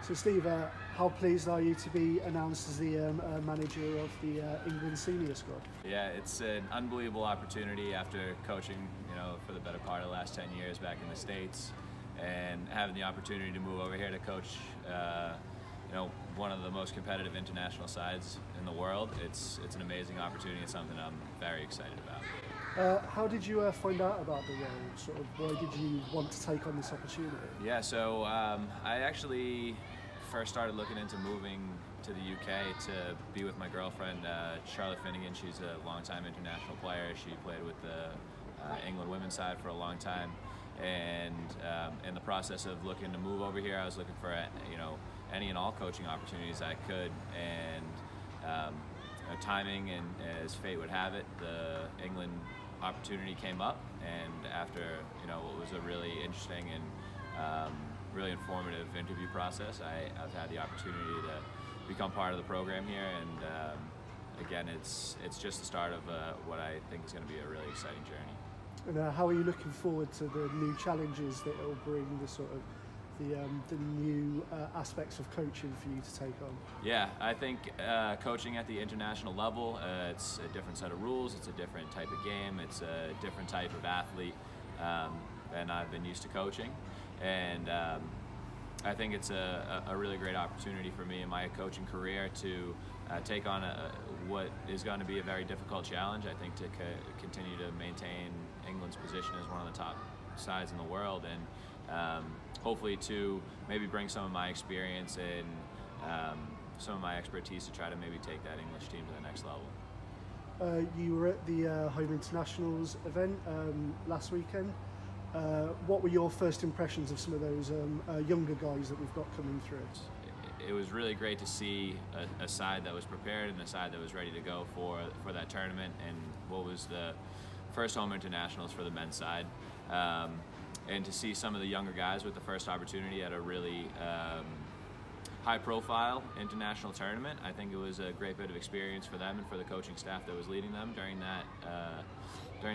So Steve, how pleased are you to be announced as the manager of the England senior squad? Yeah, it's an unbelievable opportunity after coaching, for the better part of the last 10 years back in the States, and having the opportunity to move over here to coach, one of the most competitive international sides in the world. It's an amazing opportunity. It's something I'm very excited about. How did you find out about the role? Sort of, why did you want to take on this opportunity? Yeah, so I actually first started looking into moving to the UK to be with my girlfriend, Charlotte Finnegan. She's a longtime international player. She played with the England women's side for a long time. And in the process of looking to move over here, I was looking for any and all coaching opportunities I could. And timing and as fate would have it, the England opportunity came up, and after what was a really interesting and really informative interview process, I've had the opportunity to become part of the program here, and again, it's just the start of what I think is going to be a really exciting journey. And how are you looking forward to the new challenges that it will bring, the new aspects of coaching for you to take on? Yeah, I think coaching at the international level, it's a different set of rules, it's a different type of game, it's a different type of athlete than I've been used to coaching. And I think it's a really great opportunity for me in my coaching career to take on what is going to be a very difficult challenge. I think to continue to maintain England's position as one of the top sides in the world, and hopefully to maybe bring some of my experience and some of my expertise to try to maybe take that English team to the next level. You were at the Home Internationals event last weekend. What were your first impressions of some of those younger guys that we've got coming through? It was really great to see a side that was prepared and a side that was ready to go for that tournament, and what was the first Home Internationals for the men's side. And to see some of the younger guys with the first opportunity at a really high-profile international tournament, I think it was a great bit of experience for them and for the coaching staff that was leading them during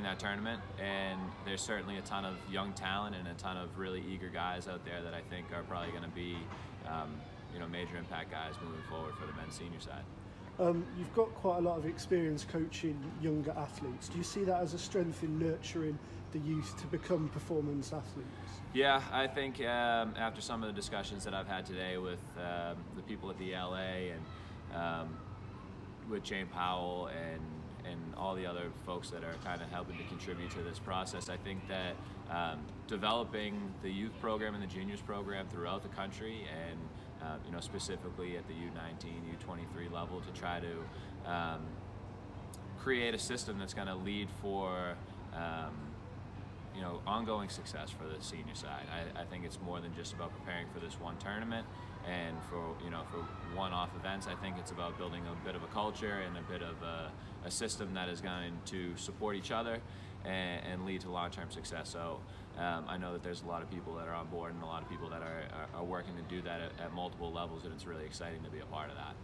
that tournament. And there's certainly a ton of young talent and a ton of really eager guys out there that I think are probably going to be major impact guys moving forward for the men's senior side. You've got quite a lot of experience coaching younger athletes. Do you see that as a strength in nurturing the youth to become performance athletes? Yeah, I think after some of the discussions that I've had today with the people at the LA and with Jane Powell and all the other folks that are kind of helping to contribute to this process, I think that developing the youth program and the juniors program throughout the country, and specifically at the U19, U23 level, to try to create a system that's going to lead for ongoing success for the senior side. I think it's more than just about preparing for this one tournament and for one-off events. I think it's about building a bit of a culture and a bit of a system that is going to support each other and lead to long-term success. So I know that there's a lot of people that are on board and a lot of people that are working to do that at multiple levels, and it's really exciting to be a part of that.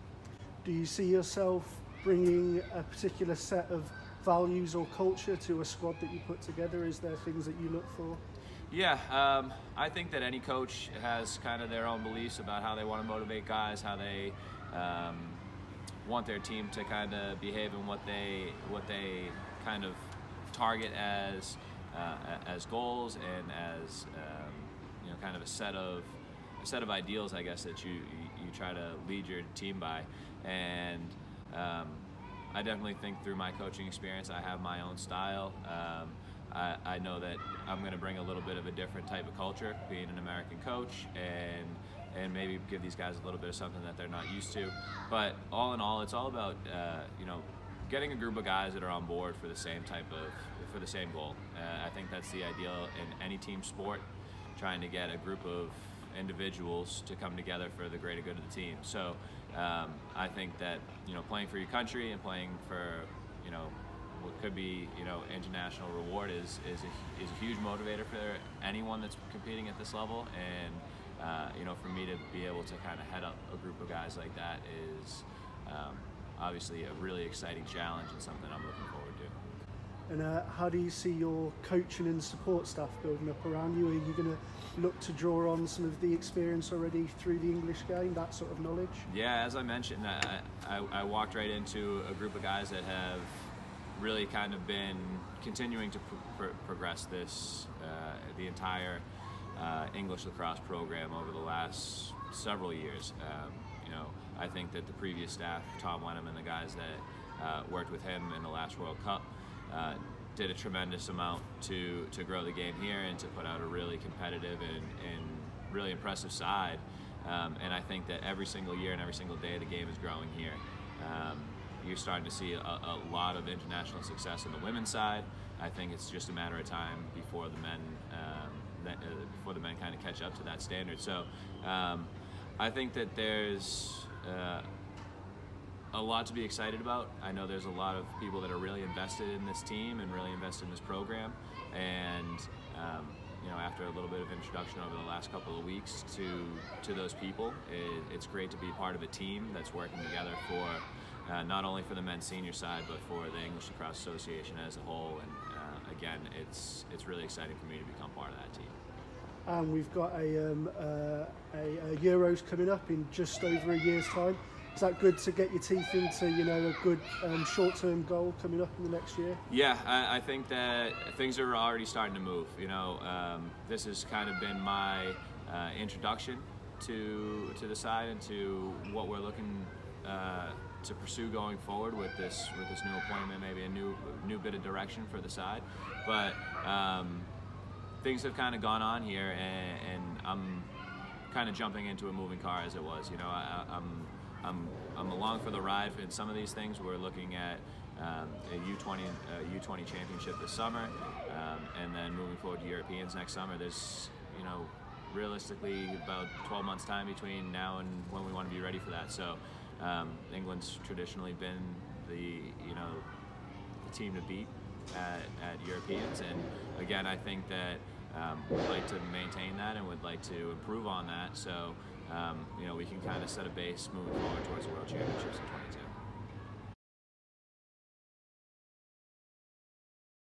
Do you see yourself bringing a particular set of values or culture to a squad that you put together? Is there things that you look for? Yeah, I think that any coach has kind of their own beliefs about how they want to motivate guys, how they want their team to kind of behave, and what they kind of target as goals and as kind of a set of ideals, I guess, that you try to lead your team by. And I definitely think through my coaching experience, I have my own style. I know that I'm going to bring a little bit of a different type of culture, being an American coach, and maybe give these guys a little bit of something that they're not used to. But all in all, it's all about getting a group of guys that are on board for the same goal. I think that's the ideal in any team sport, trying to get a group of individuals to come together for the greater good of the team. So I think that playing for your country and playing for what could be international reward is a huge motivator for anyone that's competing at this level. And for me to be able to kind of head up a group of guys like that is obviously a really exciting challenge and something I'm looking forward to. And how do you see your coaching and support staff building up around you? Are you going to look to draw on some of the experience already through the English game, that sort of knowledge? Yeah, as I mentioned, I walked right into a group of guys that have really kind of been continuing to progress this, the entire English lacrosse program over the last several years. I think that the previous staff, Tom Wenham and the guys that worked with him in the last World Cup, did a tremendous amount to grow the game here and to put out a really competitive and really impressive side. And I think that every single year and every single day the game is growing here. You're starting to see a lot of international success on the women's side. I think it's just a matter of time before the men kind of catch up to that standard. So I think that there's a lot to be excited about. I know there's a lot of people that are really invested in this team and really invested in this program, and after a little bit of introduction over the last couple of weeks to those people, it's great to be part of a team that's working together for not only for the men's senior side but for the English Lacrosse Association as a whole. And again, it's really exciting for me to become part of that team. And we've got a Euros coming up in just over a year's time. Is that good to get your teeth into, a good short-term goal coming up in the next year? Yeah, I think that things are already starting to move. This has kind of been my introduction to the side and to what we're looking to pursue going forward with this new appointment, maybe a new bit of direction for the side. But things have kind of gone on here, and I'm kind of jumping into a moving car as it was. I'm along for the ride in some of these things. We're looking at a U20 championship this summer, and then moving forward to Europeans next summer. There's realistically about 12 months time between now and when we want to be ready for that. So England's traditionally been the team to beat at Europeans, and again, I think that we'd like to maintain that and would like to improve on that. So we can kind of set a base moving forward towards the World Championships in 2022.